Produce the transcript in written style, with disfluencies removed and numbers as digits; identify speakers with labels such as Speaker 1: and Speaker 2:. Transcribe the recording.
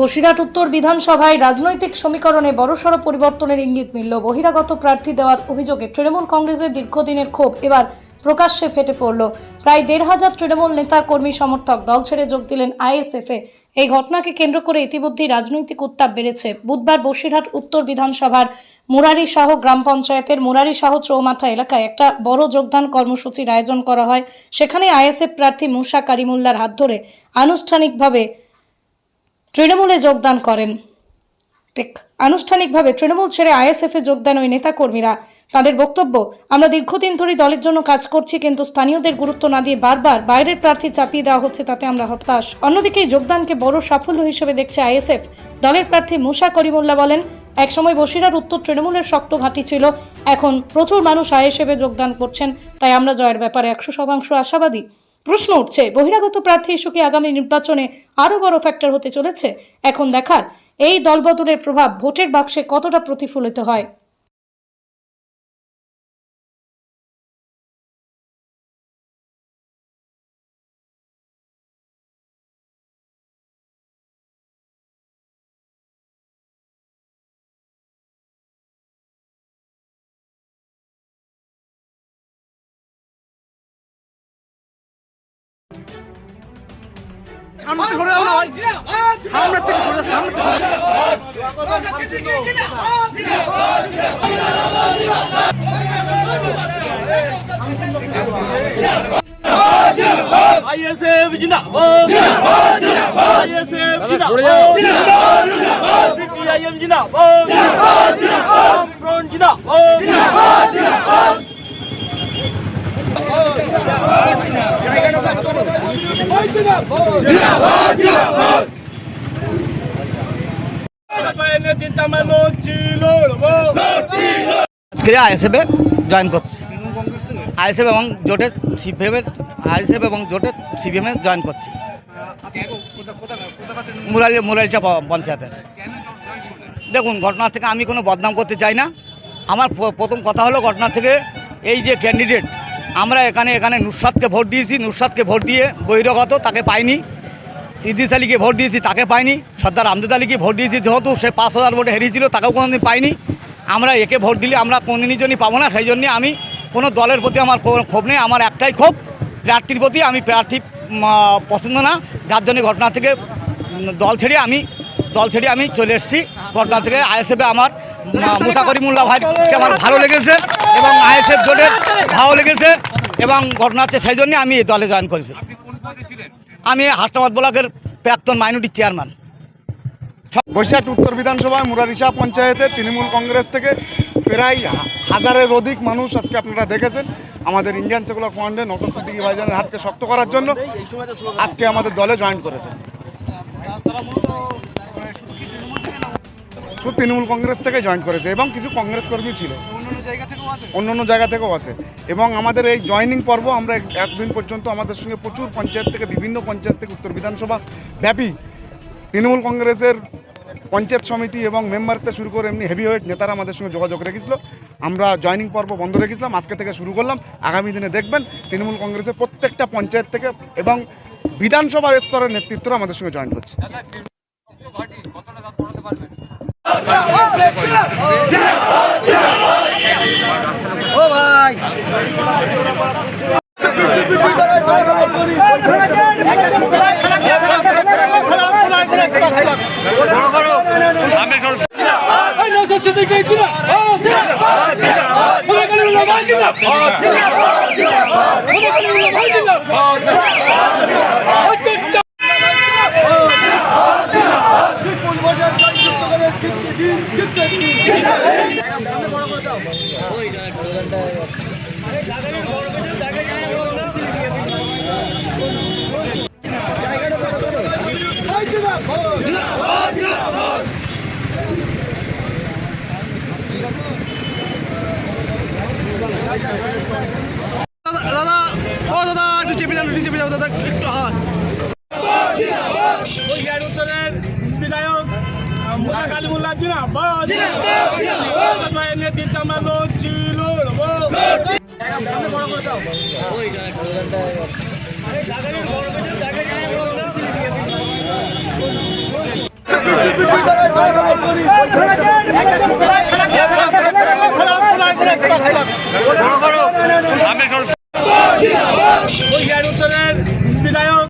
Speaker 1: বসিরহাট উত্তর বিধানসভায় রাজনৈতিক সমীকরণে বড়সড় পরিবর্তনের ইঙ্গিত মিলল। বহিরাগত প্রার্থী দেওয়ার অভিযোগে তৃণমূল কংগ্রেসের দীর্ঘদিনের ক্ষোভ এবার প্রকাশ্যে ফেটে পড়ল। প্রায় ১,৫০০ তৃণমূল নেতা কর্মী সমর্থক দল ছেড়ে যোগ দিলেন আইএসএফে। এই ঘটনাকে কেন্দ্র করে ইতিমধ্যেই রাজনৈতিক উত্তাপ বেড়েছে। বুধবার বসিরহাট উত্তর বিধানসভার মুরারিশাহ গ্রাম পঞ্চায়েতের মুরারিশাহ চৌমাথা এলাকায় একটা বড় যোগদান কর্মসূচির আয়োজন করা হয়। সেখানে আইএসএফ প্রার্থী মুসা কারিমুল্লার হাত ধরে আনুষ্ঠানিকভাবে তৃণমূলে যোগদান করেন। আনুষ্ঠানিকভাবে তৃণমূল ছেড়ে আইএসএফে যোগদান ওই নেতাকর্মীরা। তাদের বক্তব্য, আমরা দীর্ঘদিন ধরে দলের জন্য কাজ করছি, কিন্তু স্থানীয়দের গুরুত্ব না দিয়ে বারবার বাইরের প্রার্থী চাপিয়ে দেওয়া হচ্ছে, তাতে আমরা হতাশ। অন্যদিকে এই যোগদানকে বড় সাফল্য হিসেবে দেখছে আইএসএফ। দলের প্রার্থী মুসা করিমুল্লাহ বলেন, একসময় বসিরহাট উত্তর তৃণমূলের শক্ত ঘাঁটি ছিল, এখন প্রচুর মানুষ আইএসএফে যোগদান করছেন, তাই আমরা জয়ের ব্যাপারে 100% আশাবাদী। প্রশ্ন উঠছে, বহিরাগত প্রার্থী ইস্যুকে আগামী নির্বাচনে আরও বড় ফ্যাক্টর হতে চলেছে। এখন দেখার এই দলবদলের প্রভাব ভোটের বাক্সে কতটা প্রতিফলিত হয়।
Speaker 2: সামনে ধরে আমরা সামনে থেকে ধরে সামনে আইএসএফ জিন্দাবাদ আইএসএফ জিন্দাবাদ সিপিআইএম জিন্দাবাদ জিন্দাবাদ ফ্রন্ট জিন্দাবাদ
Speaker 3: আজকে আইএসএফে জয়েন করছে, আইএসএফ এবং জোটের সিপিএমের আইএসএফ এবং জোটের সিপিএমে জয়েন করছে। মুরালিচা পঞ্চায়েতের। দেখুন, ঘটনা থেকে আমি কোনো বদনাম করতে চাই না। আমার প্রথম কথা হলো, ঘটনা থেকে এই যে ক্যান্ডিডেট, আমরা এখানে নুসরাতকে ভোট দিয়েছি, নুসরাতকে ভোট দিয়ে বহিরাগত, তাকে পাইনি। ইদ্রিস আলীকে ভোট দিয়েছি, তাকে পাইনি। সর্দার আমজাদ আলীকে ভোট দিয়েছি, যেহেতু সে 5,000 ভোটে হেরিয়েছিল, তাকেও কোনোদিন পাইনি। আমরা একে ভোট দিলে আমরা কোনোদিনই জন্যই পাবো না। সেই জন্যে আমি কোনো দলের প্রতি আমার ক্ষোভ নেই। আমার একটাই ক্ষোভ, প্রার্থীর প্রতি। আমি প্রার্থী পছন্দ না, যার জন্য ঘটনা থেকে দল ছেড়ে আমি চলে এসেছি। ঘটনা থেকে আইএসএফে আমার মুসা করিমুল্লাহ ভাইকে আমার ভালো লেগেছে এবং আইএসএফ জোটের ভালো লেগেছে এবং ঘটনাতে সেই জন্য আমি এই দলে জয়েন করেছি। আমি হাসনাবাদ ব্লকের প্রাক্তন মাইনরিটি চেয়ারম্যান।
Speaker 4: বসিরহাট উত্তর বিধানসভায় মুরারিশাহ পঞ্চায়েতে তৃণমূল কংগ্রেস থেকে প্রায় 1000-এর অধিক মানুষ আজকে আপনারা দেখেছেন আমাদের ইন্ডিয়ান সেকুলার ফ্রন্টে নওশাদ সিদ্দিকী ভাইজানের হাতকে শক্ত করার জন্য আজকে আমাদের দলে জয়েন করেছে। শুধু তৃণমূল কংগ্রেস থেকে জয়েন করেছে এবং কিছু কংগ্রেস কর্মী ছিল, অন্য জায়গা থেকেও আছে। এবং আমাদের এই জয়েনিং পর্ব আমরা একদিন পর্যন্ত আমাদের সঙ্গে প্রচুর পঞ্চায়েত থেকে, বিভিন্ন পঞ্চায়েত থেকে উত্তর বিধানসভা ব্যাপী তৃণমূল কংগ্রেসের পঞ্চায়েত সমিতি এবং মেম্বার থেকে শুরু করে এমনি হেভিওয়েট নেতারা আমাদের সঙ্গে যোগাযোগ রেখেছিল। আমরা জয়েনিং পর্ব বন্ধ রেখেছিলাম, আজকে থেকে শুরু করলাম। আগামী দিনে দেখবেন তৃণমূল কংগ্রেসের প্রত্যেকটা পঞ্চায়েত থেকে এবং বিধানসভার স্তরের নেতৃত্বরা আমাদের সঙ্গে জয়েন করছে।
Speaker 2: ও ভাই দাদা, ও দাদা একটু চেপে যাও দাদা, একটু। বিধায়ক মুসা কালিমুল্লাহ জিন্দাবাদ নেতৃত্বে আমরা লড়ছিল। বড় করে দাও।
Speaker 5: বিজেপি